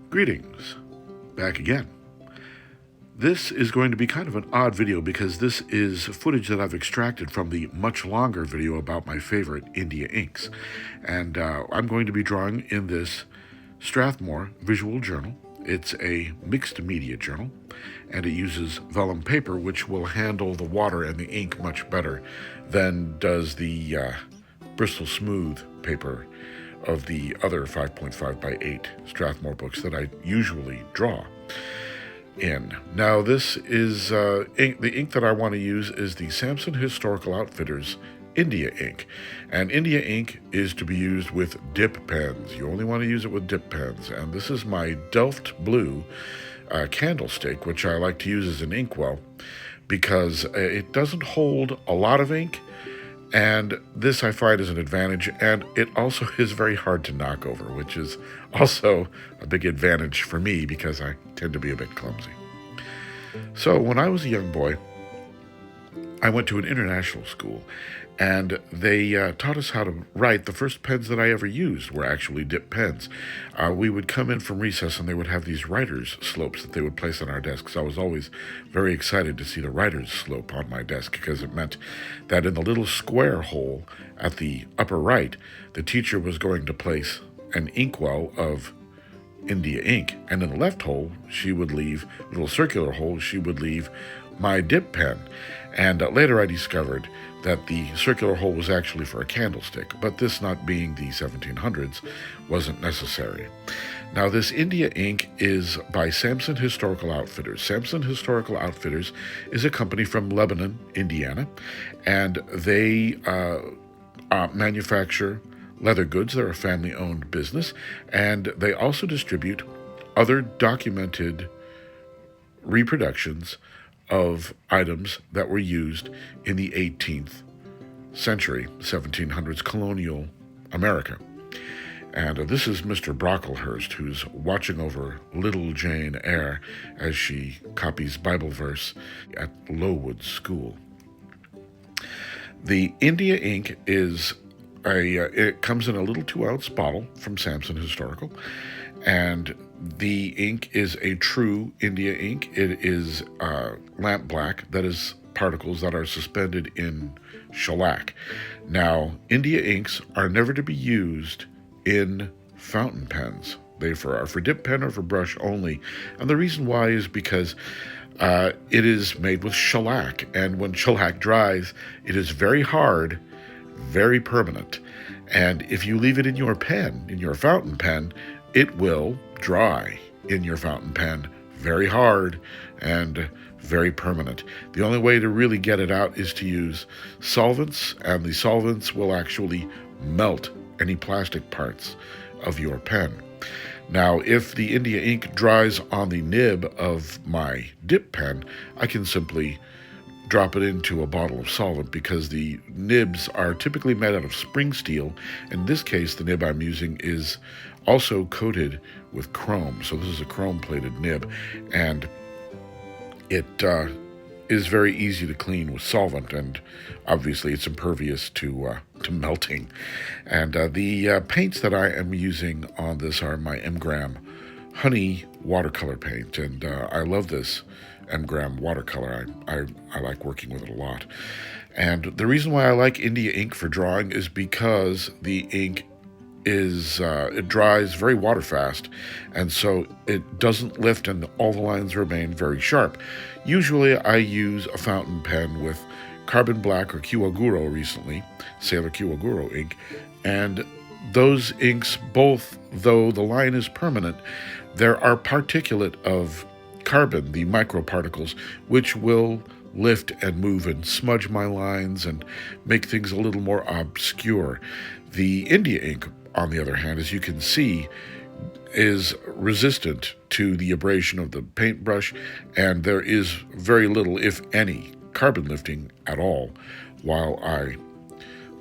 Greetings, back again. This is going to be kind of an odd video because this is footage that I've extracted from the much longer video about my favorite India inks. And I'm going to be drawing in this Strathmore Visual Journal. It's a mixed media journal, and it uses vellum paper, which will handle the water and the ink much better than does the Bristol Smooth paper of the other 5.5 by 8 Strathmore books that I usually draw in. Now this is the ink that I want to use is the Samson Historical Outfitters India ink. And India ink is to be used with dip pens. You only want to use it with dip pens. And this is my Delft Blue candlestick, which I like to use as an inkwell because it doesn't hold a lot of ink. And this I find is an advantage, and it also is very hard to knock over, which is also a big advantage for me because I tend to be a bit clumsy. So when I was a young boy, I went to an international school, and they taught us how to write. The first pens that I ever used were actually dip pens. We would come in from recess, and they would have these writer's slopes that they would place on our desks. I was always very excited to see the writer's slope on my desk because it meant that in the little square hole at the upper right, the teacher was going to place an inkwell of India ink, and in the left hole, she would leave, little circular hole, she would leave my dip pen. And later I discovered that the circular hole was actually for a candlestick, but this not being the 1700s wasn't necessary. Now this India ink is by Samson Historical Outfitters. Samson Historical Outfitters is a company from Lebanon, Indiana, and they manufacture leather goods. They're a family-owned business, and they also distribute other documented reproductions of items that were used in the 18th century, 1700s colonial America. And this is Mr. Brocklehurst, who's watching over little Jane Eyre as she copies Bible verse at Lowood School. The India ink is it comes in a little 2-ounce bottle from Samson Historical, and the ink is a true India ink. It is lamp black, that is particles that are suspended in shellac. Now, India inks are never to be used in fountain pens. They are for dip pen or for brush only. And the reason why is because it is made with shellac, and when shellac dries, it is very hard, very permanent. And if you leave it in your pen, in your fountain pen, it will dry in your fountain pen very hard and very permanent. The only way to really get it out is to use solvents, and the solvents will actually melt any plastic parts of your pen. Now, if the India ink dries on the nib of my dip pen, I can simply drop it into a bottle of solvent because the nibs are typically made out of spring steel. In this case, the nib I'm using is also coated with chrome. So this is a chrome-plated nib, and it is very easy to clean with solvent, and obviously it's impervious to melting. And the paints that I am using on this are my M-Gram Honey watercolor paint, and I love this M-Gram watercolor. I like working with it a lot. And the reason why I like India ink for drawing is because the ink is it dries very water fast, and so it doesn't lift and all the lines remain very sharp. Usually I use a fountain pen with carbon black or Kiwaguro recently, Sailor Kiwaguro ink, and those inks, both though the line is permanent, there are particulate of carbon, the microparticles, which will lift and move and smudge my lines and make things a little more obscure. The India ink, on the other hand, as you can see, is resistant to the abrasion of the paintbrush, and there is very little, if any, carbon lifting at all while I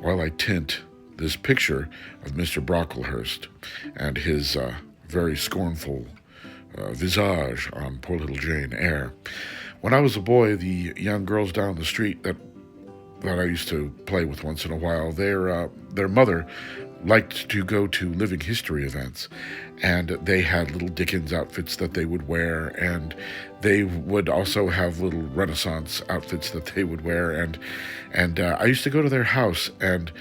while I tint this picture of Mr. Brocklehurst and his very scornful visage on poor little Jane Eyre. When I was a boy, the young girls down the street that I used to play with once in a while, their mother liked to go to living history events, and they had little Dickens outfits that they would wear, and they would also have little Renaissance outfits that they would wear, and I used to go to their house, and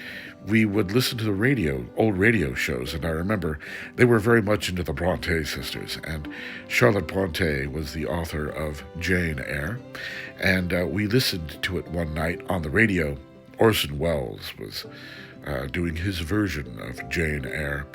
we would listen to the radio, old radio shows, and I remember they were very much into the Bronte sisters, and Charlotte Bronte was the author of Jane Eyre, and we listened to it one night on the radio. Orson Welles was doing his version of Jane Eyre,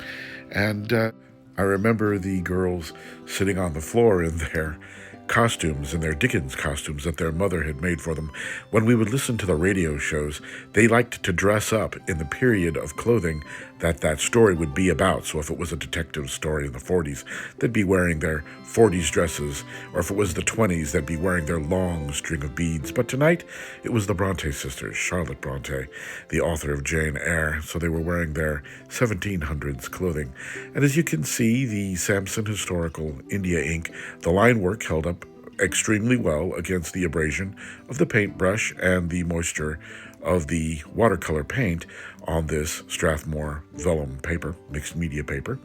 and I remember the girls sitting on the floor in their costumes, in their Dickens costumes that their mother had made for them. When we would listen to the radio shows, they liked to dress up in the period of clothing that story would be about. So if it was a detective story in the 40s, they'd be wearing their 40s dresses, or if it was the 20s, they'd be wearing their long string of beads. But tonight, it was the Bronte sisters, Charlotte Bronte, the author of Jane Eyre, so they were wearing their 1700s clothing. And as you can see, the Samson Historical India ink, the line work held up extremely well against the abrasion of the paintbrush and the moisture of the watercolor paint on this Strathmore vellum paper, mixed media paper.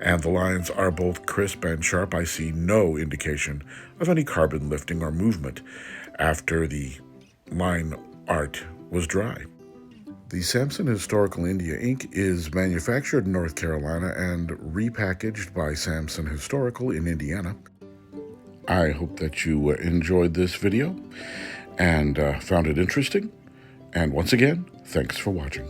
And the lines are both crisp and sharp. I see no indication of any carbon lifting or movement after the line art was dry. The Samson Historical India ink is manufactured in North Carolina and repackaged by Samson Historical in Indiana. I hope that you enjoyed this video and found it interesting. And once again, thanks for watching.